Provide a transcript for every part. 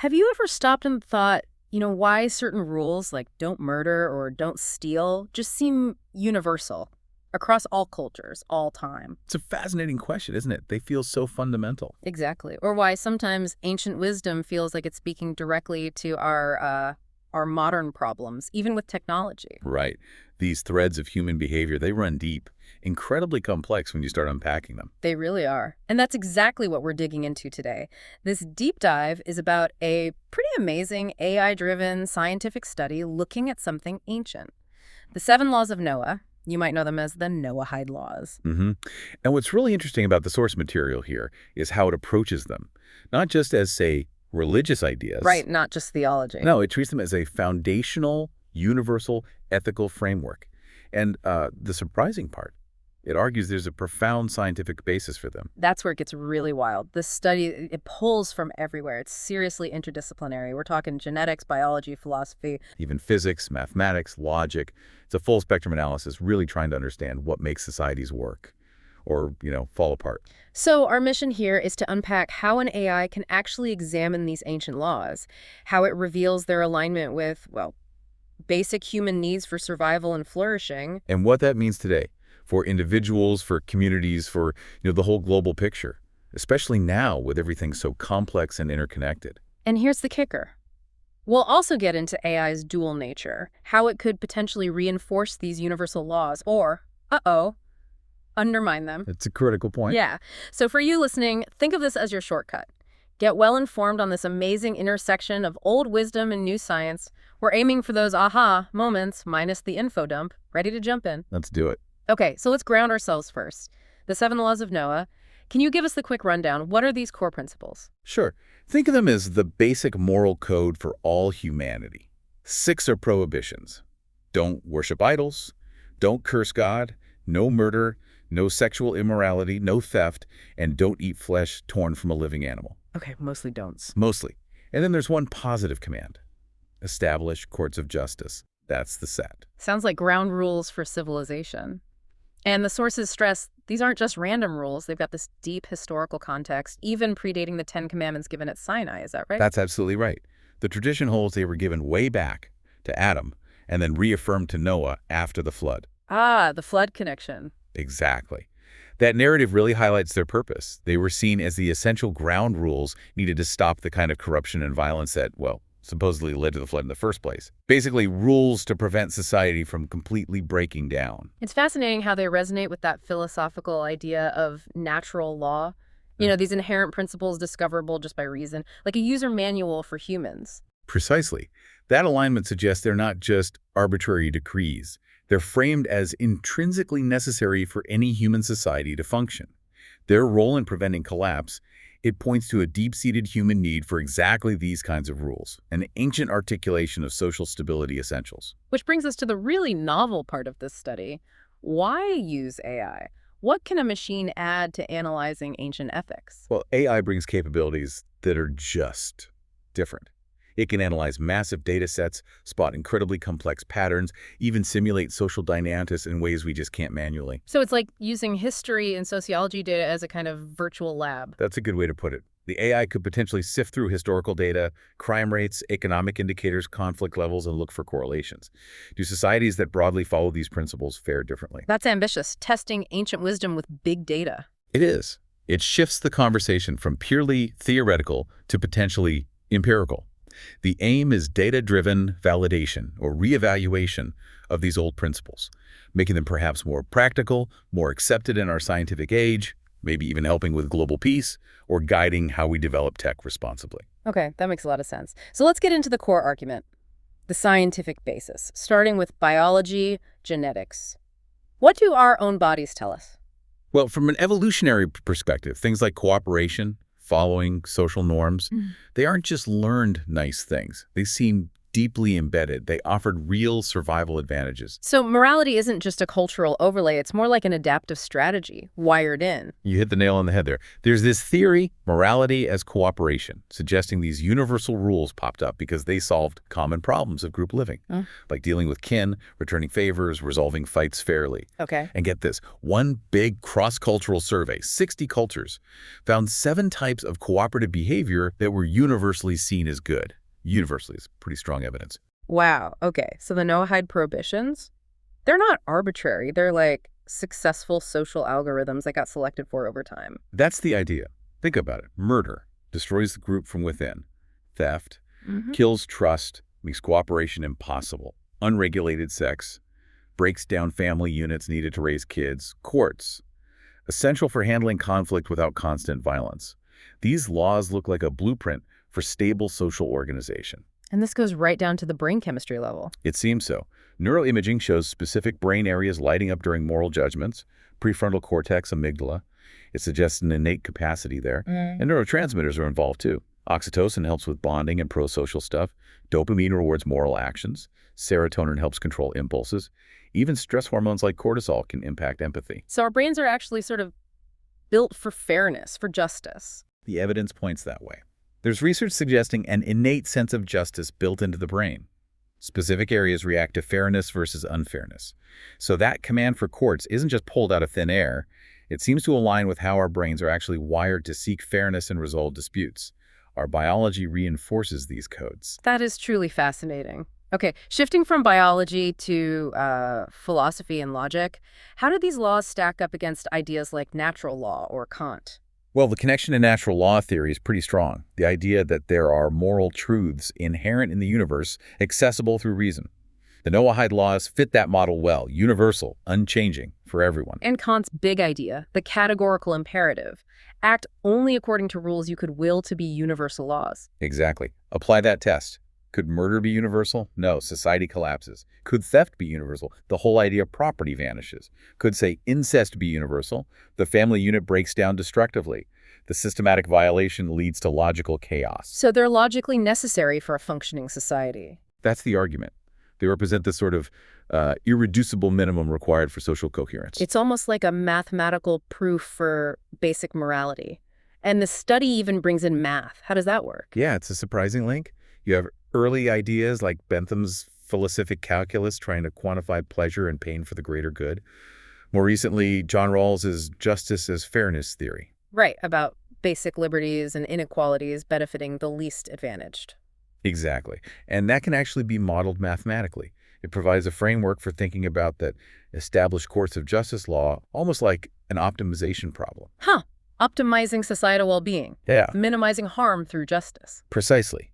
Have you ever stopped and thought, why certain rules like don't murder or don't steal just seem universal across all cultures, all time? It's a fascinating question, isn't it? They feel so fundamental. Exactly. Or why sometimes ancient wisdom feels like it's speaking directly to our modern problems, even with technology. Right. These threads of human behavior, they run deep, incredibly complex when you start unpacking them. They really are. And that's exactly what we're digging into today. This deep dive is about a pretty amazing AI-driven scientific study looking at something ancient. The 7 laws of Noah. You might know them as the Noahide laws. And what's really interesting about the source material here is how it approaches them, not just as, say, religious ideas. Right, not just theology. No, it treats them as a foundational, universal, ethical framework. And the surprising part, it argues there's a profound scientific basis for them. That's where it gets really wild. This study, it pulls from everywhere. It's seriously interdisciplinary. We're talking genetics, biology, philosophy. Even physics, mathematics, logic. It's a full spectrum analysis, really trying to understand what makes societies work or, fall apart. So our mission here is to unpack how an AI can actually examine these ancient laws, how it reveals their alignment with, basic human needs for survival and flourishing. And what that means today for individuals, for communities, for the whole global picture, especially now with everything so complex and interconnected. And here's the kicker. We'll also get into AI's dual nature, how it could potentially reinforce these universal laws or, undermine them. It's a critical point. Yeah. So for you listening, think of this as your shortcut. Get well informed on this amazing intersection of old wisdom and new science. We're aiming for those aha moments minus the info dump. Ready to jump in? Let's do it. Okay, so let's ground ourselves first. The 7 laws of Noah. Can you give us the quick rundown? What are these core principles? Sure. Think of them as the basic moral code for all humanity. 6 are prohibitions. Don't worship idols. Don't curse God. No murder. No sexual immorality. No theft. And don't eat flesh torn from a living animal. Okay, mostly don'ts. Mostly. And then there's one positive command. Establish courts of justice. That's the set. Sounds like ground rules for civilization. And the sources stress these aren't just random rules. They've got this deep historical context, even predating the 10 Commandments given at Sinai. Is that right? That's absolutely right. The tradition holds they were given way back to Adam and then reaffirmed to Noah after the flood. Ah, the flood connection. Exactly. That narrative really highlights their purpose. They were seen as the essential ground rules needed to stop the kind of corruption and violence that, supposedly led to the flood in the first place. Basically, rules to prevent society from completely breaking down. It's fascinating how they resonate with that philosophical idea of natural law. These inherent principles discoverable just by reason, like a user manual for humans. Precisely. That alignment suggests they're not just arbitrary decrees. They're framed as intrinsically necessary for any human society to function. Their role in preventing collapse, it points to a deep-seated human need for exactly these kinds of rules, an ancient articulation of social stability essentials. Which brings us to the really novel part of this study. Why use AI? What can a machine add to analyzing ancient ethics? Well, AI brings capabilities that are just different. It can analyze massive data sets, spot incredibly complex patterns, even simulate social dynamics in ways we just can't manually. So it's like using history and sociology data as a kind of virtual lab. That's a good way to put it. The AI could potentially sift through historical data, crime rates, economic indicators, conflict levels, and look for correlations. Do societies that broadly follow these principles fare differently? That's ambitious, testing ancient wisdom with big data. It is. It shifts the conversation from purely theoretical to potentially empirical. The aim is data-driven validation or reevaluation of these old principles, making them perhaps more practical, more accepted in our scientific age, maybe even helping with global peace or guiding how we develop tech responsibly. Okay, that makes a lot of sense. So let's get into the core argument, the scientific basis, starting with biology, genetics. What do our own bodies tell us? Well, from an evolutionary perspective, things like cooperation, following social norms, they aren't just learned nice things. They seem deeply embedded. They offered real survival advantages. So morality isn't just a cultural overlay, it's more like an adaptive strategy, wired in. You hit the nail on the head there. There's this theory, morality as cooperation, suggesting these universal rules popped up because they solved common problems of group living, like dealing with kin, returning favors, resolving fights fairly. Okay. And get this, one big cross-cultural survey, 60 cultures, found 7 types of cooperative behavior that were universally seen as good. Universally is pretty strong evidence. Wow. Okay. So the Noahide prohibitions, they're not arbitrary. They're like successful social algorithms that got selected for over time. That's the idea. Think about it. Murder destroys the group from within. Theft kills trust, makes cooperation impossible. Unregulated sex breaks down family units needed to raise kids. Courts, essential for handling conflict without constant violence. These laws look like a blueprint for stable social organization. And this goes right down to the brain chemistry level. It seems so. Neuroimaging shows specific brain areas lighting up during moral judgments, prefrontal cortex, amygdala. It suggests an innate capacity there. And neurotransmitters are involved too. Oxytocin helps with bonding and pro-social stuff. Dopamine rewards moral actions. Serotonin helps control impulses. Even stress hormones like cortisol can impact empathy. So our brains are actually sort of built for fairness, for justice. The evidence points that way. There's research suggesting an innate sense of justice built into the brain. Specific areas react to fairness versus unfairness. So that command for courts isn't just pulled out of thin air. It seems to align with how our brains are actually wired to seek fairness and resolve disputes. Our biology reinforces these codes. That is truly fascinating. Okay, shifting from biology to philosophy and logic, how do these laws stack up against ideas like natural law or Kant? Well, the connection to natural law theory is pretty strong. The idea that there are moral truths inherent in the universe, accessible through reason. The Noahide laws fit that model well, universal, unchanging, for everyone. And Kant's big idea, the categorical imperative, act only according to rules you could will to be universal laws. Exactly. Apply that test. Could murder be universal? No, society collapses. Could theft be universal? The whole idea of property vanishes. Could, say, incest be universal? The family unit breaks down destructively. The systematic violation leads to logical chaos. So they're logically necessary for a functioning society. That's the argument. They represent the sort of irreducible minimum required for social coherence. It's almost like a mathematical proof for basic morality. And the study even brings in math. How does that work? Yeah, it's a surprising link. You have early ideas like Bentham's philosophic calculus trying to quantify pleasure and pain for the greater good. More recently, John Rawls's justice as fairness theory. Right, about basic liberties and inequalities benefiting the least advantaged. Exactly. And that can actually be modeled mathematically. It provides a framework for thinking about that established courts of justice law, almost like an optimization problem. Huh. Optimizing societal well-being. Yeah. Minimizing harm through justice. Precisely.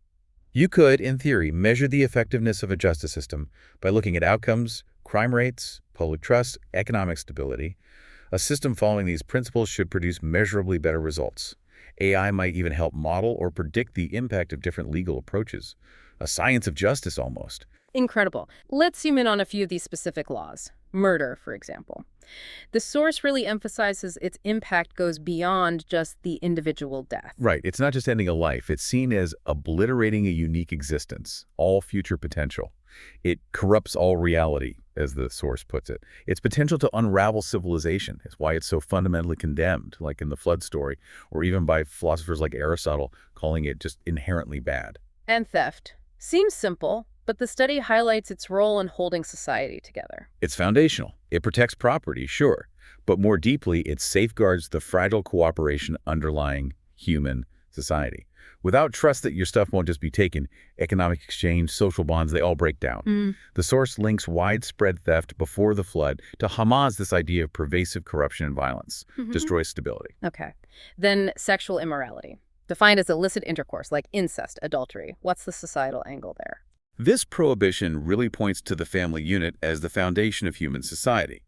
You could, in theory, measure the effectiveness of a justice system by looking at outcomes, crime rates, public trust, economic stability. A system following these principles should produce measurably better results. AI might even help model or predict the impact of different legal approaches. A science of justice, almost. Incredible. Let's zoom in on a few of these specific laws. Murder, for example. The source really emphasizes its impact goes beyond just the individual death. Right. It's not just ending a life. It's seen as obliterating a unique existence, all future potential. It corrupts all reality, as the source puts it. Its potential to unravel civilization is why it's so fundamentally condemned, like in the flood story, or even by philosophers like Aristotle, calling it just inherently bad. And theft. Seems simple, but the study highlights its role in holding society together. It's foundational. It protects property, sure, but more deeply, it safeguards the fragile cooperation underlying human society. Without trust that your stuff won't just be taken, economic exchange, social bonds, they all break down. The source links widespread theft before the flood to Hamas, this idea of pervasive corruption and violence, destroys stability. Okay. Then sexual immorality. Defined as illicit intercourse, like incest, adultery. What's the societal angle there? This prohibition really points to the family unit as the foundation of human society.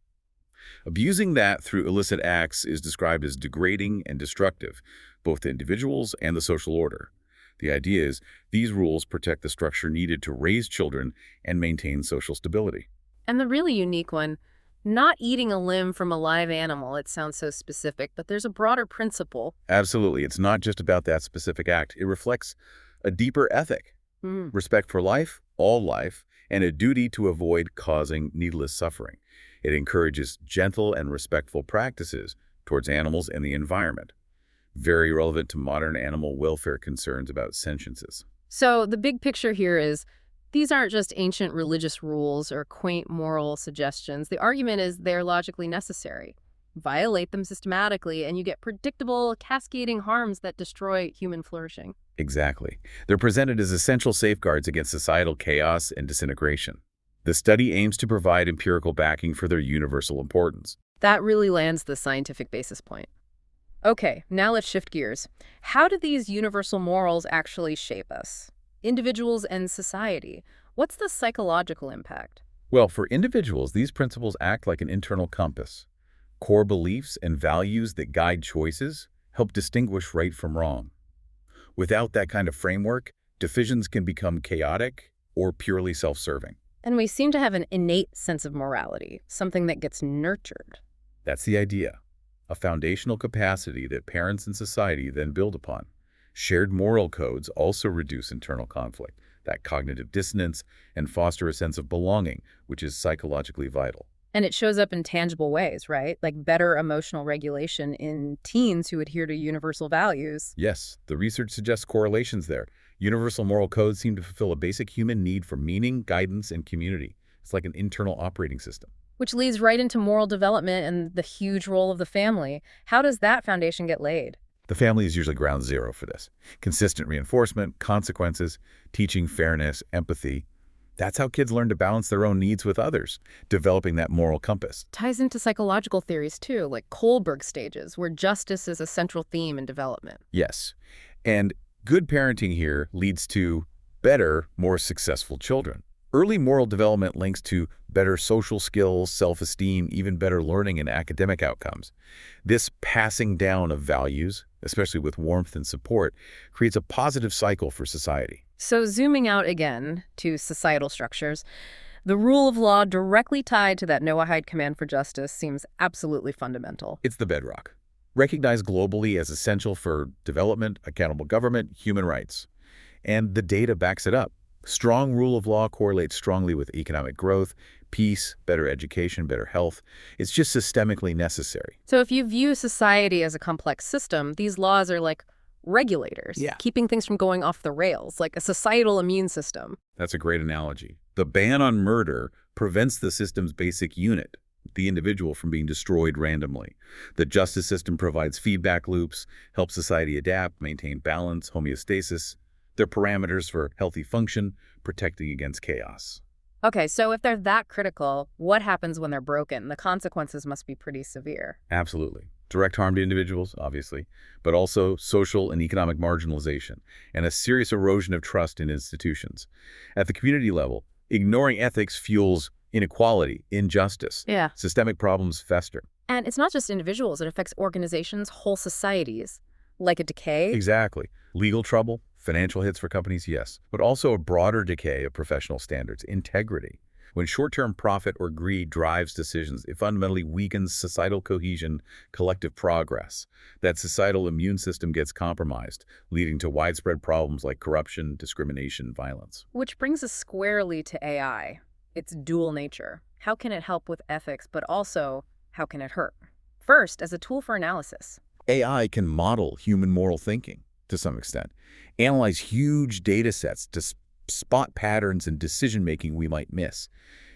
Abusing that through illicit acts is described as degrading and destructive, both to individuals and the social order. The idea is these rules protect the structure needed to raise children and maintain social stability. And the really unique one, not eating a limb from a live animal. It sounds so specific, but there's a broader principle. Absolutely. It's not just about that specific act. It reflects a deeper ethic. Mm. respect for life, all life, and a duty to avoid causing needless suffering. It encourages gentle and respectful practices towards animals and the environment. Very relevant to modern animal welfare concerns about sentiences. So the big picture here is these aren't just ancient religious rules or quaint moral suggestions. The argument is they're logically necessary. Violate them systematically, and you get predictable, cascading harms that destroy human flourishing. Exactly. They're presented as essential safeguards against societal chaos and disintegration. The study aims to provide empirical backing for their universal importance. That really lands the scientific basis point. Okay, now let's shift gears. How do these universal morals actually shape us? Individuals and society. What's the psychological impact? Well, for individuals, these principles act like an internal compass. Core beliefs and values that guide choices help distinguish right from wrong. Without that kind of framework, decisions can become chaotic or purely self-serving. And we seem to have an innate sense of morality, something that gets nurtured. That's the idea. A foundational capacity that parents and society then build upon. Shared moral codes also reduce internal conflict, that cognitive dissonance, and foster a sense of belonging, which is psychologically vital. And it shows up in tangible ways, right? Like better emotional regulation in teens who adhere to universal values. Yes, the research suggests correlations there. Universal moral codes seem to fulfill a basic human need for meaning, guidance, and community. It's like an internal operating system. Which leads right into moral development and the huge role of the family. How does that foundation get laid? The family is usually ground zero for this. Consistent reinforcement, consequences, teaching fairness, empathy. That's how kids learn to balance their own needs with others, developing that moral compass. Ties into psychological theories too, like Kohlberg stages, where justice is a central theme in development. Yes. And good parenting here leads to better, more successful children. Early moral development links to better social skills, self-esteem, even better learning and academic outcomes. This passing down of values, especially with warmth and support, creates a positive cycle for society. So zooming out again to societal structures, the rule of law directly tied to that Noahide command for justice seems absolutely fundamental. It's the bedrock, recognized globally as essential for development, accountable government, human rights. And the data backs it up. Strong rule of law correlates strongly with economic growth, peace, better education, better health. It's just systemically necessary. So if you view society as a complex system, these laws are like regulators, keeping things from going off the rails, like a societal immune system. That's a great analogy. The ban on murder prevents the system's basic unit, the individual, from being destroyed randomly. The justice system provides feedback loops, helps society adapt, maintain balance, homeostasis. They're parameters for healthy function, protecting against chaos. Okay, so if they're that critical, what happens when they're broken? The consequences must be pretty severe. Absolutely. Direct harm to individuals, obviously, but also social and economic marginalization and a serious erosion of trust in institutions. At the community level, ignoring ethics fuels inequality, injustice. Systemic problems fester. And it's not just individuals, it affects organizations, whole societies. Like a decay? Exactly. Legal trouble, financial hits for companies, yes, but also a broader decay of professional standards, integrity. When short-term profit or greed drives decisions, it fundamentally weakens societal cohesion, collective progress. That societal immune system gets compromised, leading to widespread problems like corruption, discrimination, violence. Which brings us squarely to AI. Its dual nature. How can it help with ethics, but also how can it hurt? First, as a tool for analysis. AI can model human moral thinking to some extent, analyze huge data sets to spot patterns in decision-making we might miss.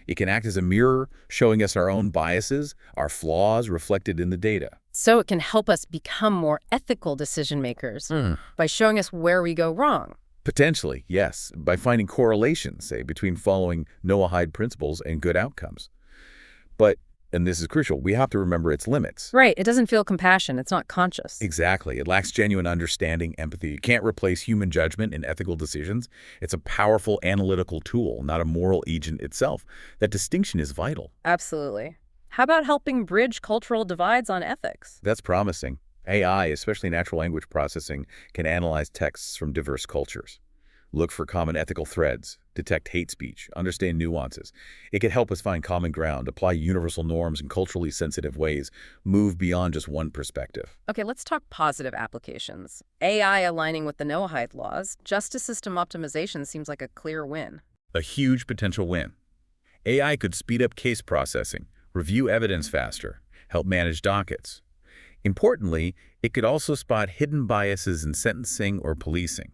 It can act as a mirror, showing us our own biases, our flaws reflected in the data. So it can help us become more ethical decision-makers by showing us where we go wrong. Potentially, yes, by finding correlations, say, between following Noahide principles and good outcomes. But, and this is crucial, we have to remember its limits. Right, it doesn't feel compassion, it's not conscious. Exactly, it lacks genuine understanding, empathy. You can't replace human judgment in ethical decisions. It's a powerful analytical tool, not a moral agent itself. That distinction is vital. Absolutely. How about helping bridge cultural divides on ethics? That's promising. AI, especially natural language processing, can analyze texts from diverse cultures. look for common ethical threads, detect hate speech, understand nuances. It can help us find common ground, apply universal norms in culturally sensitive ways, move beyond just one perspective. Okay, let's talk positive applications. AI aligning with the Noahide laws, justice system optimization seems like a clear win. A huge potential win. AI could speed up case processing, review evidence faster, help manage dockets. Importantly, it could also spot hidden biases in sentencing or policing,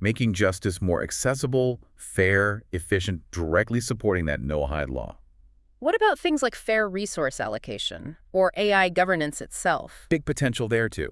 making justice more accessible, fair, efficient, directly supporting that Noahide law. What about things like fair resource allocation or AI governance itself? Big potential there too.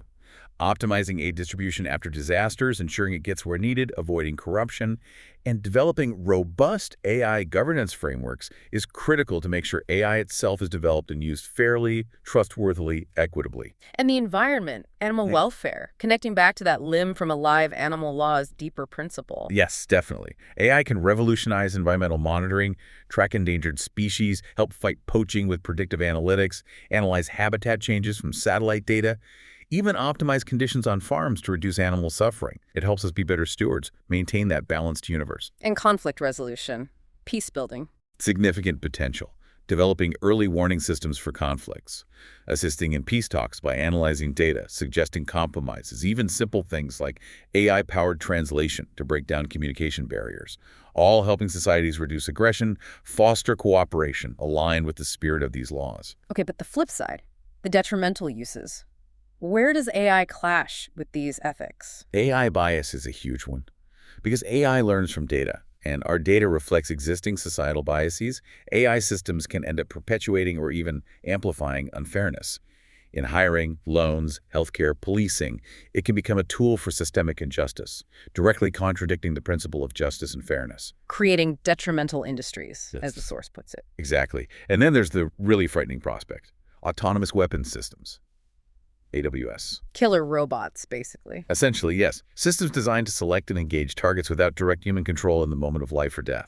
Optimizing aid distribution after disasters, ensuring it gets where needed, avoiding corruption, and developing robust AI governance frameworks is critical to make sure AI itself is developed and used fairly, trustworthily, equitably. And the environment, animal welfare, connecting back to that limb from a live animal law's deeper principle. Yes, definitely. AI can revolutionize environmental monitoring, track endangered species, help fight poaching with predictive analytics, analyze habitat changes from satellite data, even optimize conditions on farms to reduce animal suffering. It helps us be better stewards, maintain that balanced universe. And conflict resolution, peace building. Significant potential. Developing early warning systems for conflicts, assisting in peace talks by analyzing data, suggesting compromises, even simple things like AI-powered translation to break down communication barriers, all helping societies reduce aggression, foster cooperation, aligned with the spirit of these laws. Okay, but the flip side, the detrimental uses. Where does AI clash with these ethics? AI bias is a huge one because AI learns from data, and our data reflects existing societal biases. AI systems can end up perpetuating or even amplifying unfairness. In hiring, loans, healthcare, policing, it can become a tool for systemic injustice, directly contradicting the principle of justice and fairness. Creating detrimental industries, Yes. as the source puts it. Exactly. And then there's the really frightening prospect, autonomous weapons systems. AWS. Killer robots, basically. Essentially, yes. Systems designed to select and engage targets without direct human control in the moment of life or death.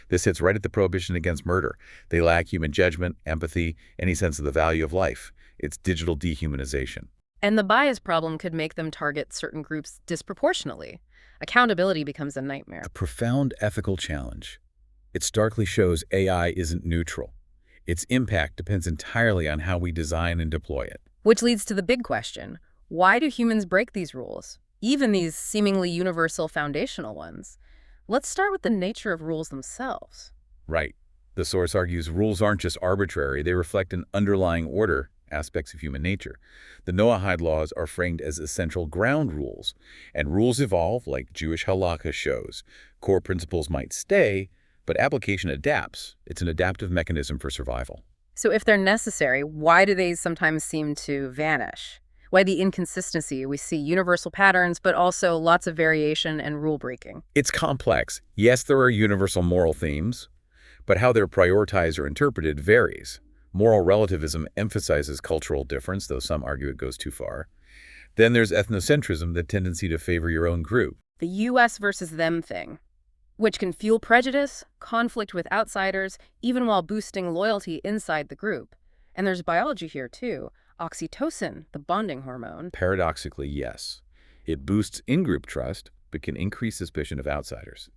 This hits right at the prohibition against murder. They lack human judgment, empathy, any sense of the value of life. It's digital dehumanization. And the bias problem could make them target certain groups disproportionately. Accountability becomes a nightmare. A profound ethical challenge. It starkly shows AI isn't neutral. Its impact depends entirely on how we design and deploy it. Which leads to the big question. Why do humans break these rules? Even these seemingly universal foundational ones. Let's start with the nature of rules themselves. Right. The source argues rules aren't just arbitrary. They reflect an underlying order, aspects of human nature. The Noahide laws are framed as essential ground rules, and rules evolve like Jewish halakha shows. Core principles might stay, but application adapts. It's an adaptive mechanism for survival. So if they're necessary, why do they sometimes seem to vanish? Why the inconsistency? We see universal patterns, but also lots of variation and rule breaking. It's complex. Yes, there are universal moral themes, but how they're prioritized or interpreted varies. Moral relativism emphasizes cultural difference, though some argue it goes too far. Then there's ethnocentrism, the tendency to favor your own group. The US versus them thing, which can fuel prejudice, conflict with outsiders, even while boosting loyalty inside the group. And there's biology here, too. Oxytocin, the bonding hormone. Paradoxically, yes. It boosts in-group trust, but can increase suspicion of outsiders.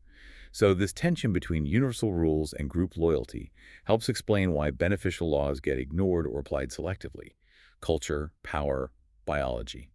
So this tension between universal rules and group loyalty helps explain why beneficial laws get ignored or applied selectively. Culture, power, biology.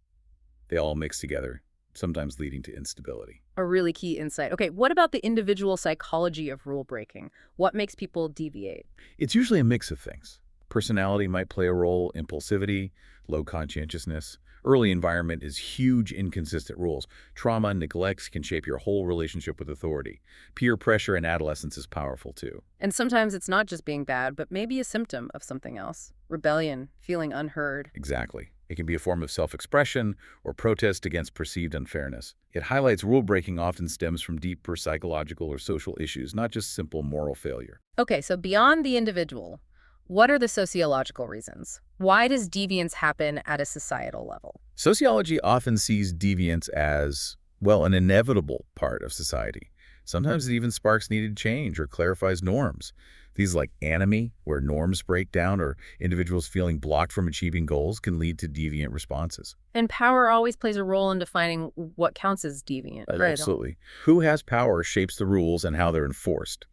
They all mix together, sometimes leading to instability. A really key insight. Okay, what about the individual psychology of rule breaking? What makes people deviate? It's usually a mix of things. Personality might play a role, impulsivity, low conscientiousness. Early environment is huge inconsistent rules. Trauma and neglects can shape your whole relationship with authority. Peer pressure in adolescence is powerful too. And sometimes it's not just being bad, but maybe a symptom of something else. Rebellion, feeling unheard. Exactly. It can be a form of self-expression or protest against perceived unfairness. It highlights rule-breaking often stems from deeper psychological or social issues, not just simple moral failure. Okay, so beyond the individual, what are the sociological reasons? Why does deviance happen at a societal level? Sociology often sees deviance as, well, an inevitable part of society. Sometimes it even sparks needed change or clarifies norms. These like anomie, where norms break down or individuals feeling blocked from achieving goals, can lead to deviant responses. And power always plays a role in defining what counts as deviant. Right. Absolutely. Who has power shapes the rules and how they're enforced.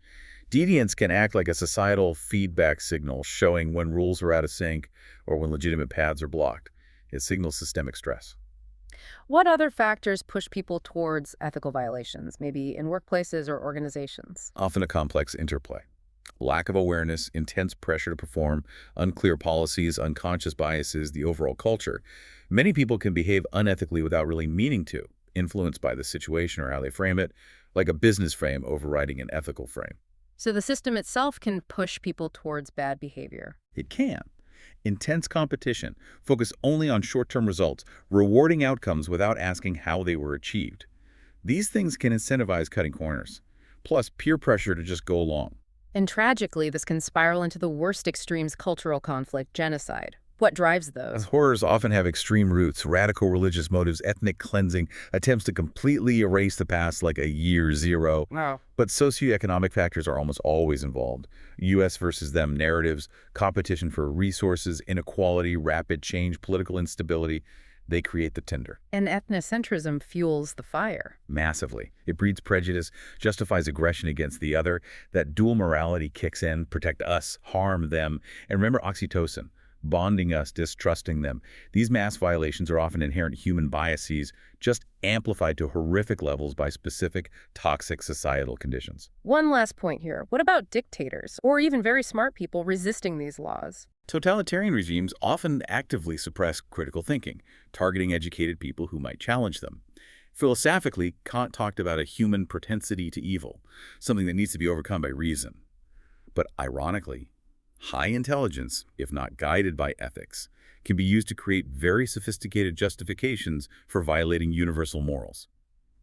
Deviance can act like a societal feedback signal showing when rules are out of sync or when legitimate paths are blocked. It signals systemic stress. What other factors push people towards ethical violations, maybe in workplaces or organizations? Often a complex interplay. Lack of awareness, intense pressure to perform, unclear policies, unconscious biases, the overall culture. Many people can behave unethically without really meaning to, influenced by the situation or how they frame it, like a business frame overriding an ethical frame. So the system itself can push people towards bad behavior. It can. Intense competition, focus only on short-term results, rewarding outcomes without asking how they were achieved. These things can incentivize cutting corners, plus peer pressure to just go along. And tragically, this can spiral into the worst extremes: cultural conflict, genocide. What drives those? Horrors often have extreme roots, radical religious motives, ethnic cleansing, attempts to completely erase the past like a year zero. Wow. But socioeconomic factors are almost always involved. U.S. versus them narratives, competition for resources, inequality, rapid change, political instability, they create the tinder. And ethnocentrism fuels the fire. Massively. It breeds prejudice, justifies aggression against the other. That dual morality kicks in, protect us, harm them. And remember oxytocin, bonding us, distrusting them. These mass violations are often inherent human biases, just amplified to horrific levels by specific toxic societal conditions. One last point here. What about dictators, or even very smart people resisting these laws? Totalitarian regimes often actively suppress critical thinking, targeting educated people who might challenge them. Philosophically, Kant talked about a human propensity to evil, something that needs to be overcome by reason. But ironically, high intelligence, if not guided by ethics, can be used to create very sophisticated justifications for violating universal morals.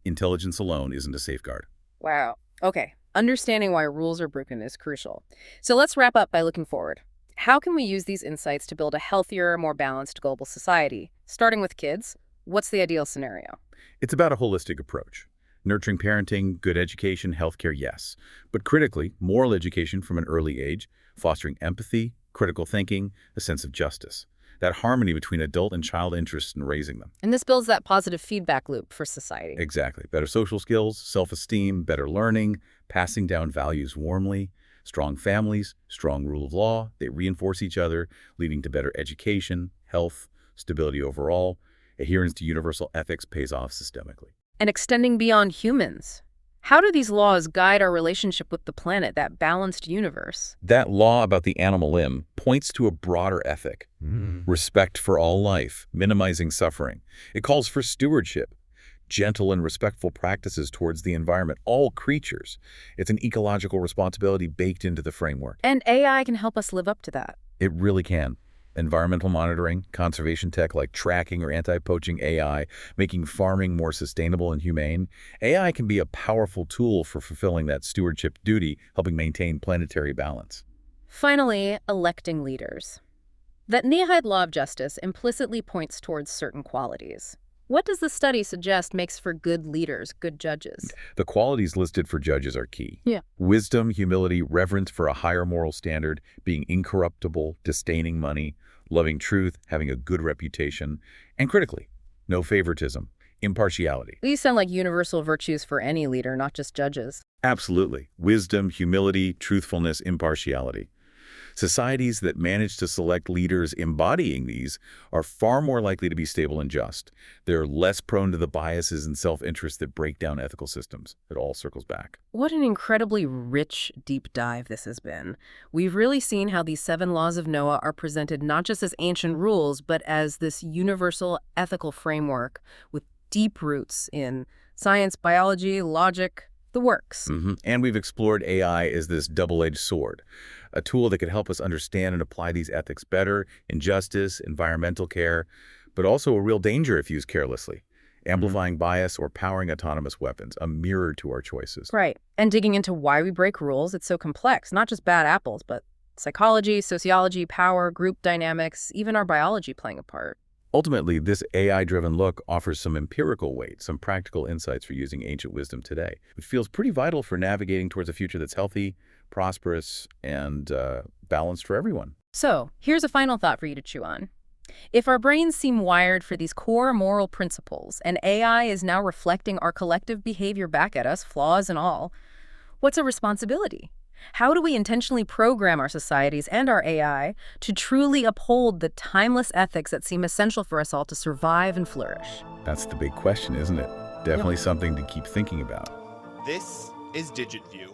Intelligence alone isn't a safeguard. Wow. Okay. Understanding why rules are broken is crucial. So let's wrap up by looking forward. How can we use these insights to build a healthier, more balanced global society? Starting with kids, what's the ideal scenario? It's about a holistic approach. Nurturing parenting, good education, healthcare, yes. But critically, moral education from an early age, fostering empathy, critical thinking, a sense of justice. That harmony between adult and child interests in raising them. And this builds that positive feedback loop for society. Exactly. Better social skills, self-esteem, better learning, passing down values warmly. Strong families, strong rule of law, they reinforce each other, leading to better education, health, stability overall. Adherence to universal ethics pays off systemically. And extending beyond humans. How do these laws guide our relationship with the planet, that balanced universe? That law about the animal limb points to a broader ethic. Respect for all life, minimizing suffering. It calls for stewardship, gentle and respectful practices towards the environment, all creatures. It's an ecological responsibility baked into the framework. And AI can help us live up to that. It really can. Environmental monitoring, conservation tech like tracking or anti-poaching AI, making farming more sustainable and humane. AI can be a powerful tool for fulfilling that stewardship duty, helping maintain planetary balance. Finally, electing leaders. That Noahide law of justice implicitly points towards certain qualities. What does the study suggest makes for good leaders, good judges? The qualities listed for judges are key. Yeah. Wisdom, humility, reverence for a higher moral standard, being incorruptible, disdaining money, loving truth, having a good reputation, and critically, no favoritism, impartiality. These sound like universal virtues for any leader, not just judges. Absolutely. Wisdom, humility, truthfulness, impartiality. Societies that manage to select leaders embodying these are far more likely to be stable and just. They're less prone to the biases and self-interest that break down ethical systems. It all circles back. What an incredibly rich deep dive this has been. We've really seen how these 7 laws of Noah are presented not just as ancient rules, but as this universal ethical framework with deep roots in science, biology, logic, the works. And we've explored AI as this double-edged sword, a tool that could help us understand and apply these ethics better in justice, environmental care, but also a real danger if used carelessly, amplifying bias or powering autonomous weapons, a mirror to our choices. Right. And digging into why we break rules, it's so complex, not just bad apples, but psychology, sociology, power, group dynamics, even our biology playing a part. Ultimately, this AI-driven look offers some empirical weight, some practical insights for using ancient wisdom today. It feels pretty vital for navigating towards a future that's healthy, prosperous, and balanced for everyone. So, here's a final thought for you to chew on. If our brains seem wired for these core moral principles, and AI is now reflecting our collective behavior back at us, flaws and all, what's a responsibility? How do we intentionally program our societies and our AI to truly uphold the timeless ethics that seem essential for us all to survive and flourish? That's the big question, isn't it? Definitely something to keep thinking about. This is DigitView.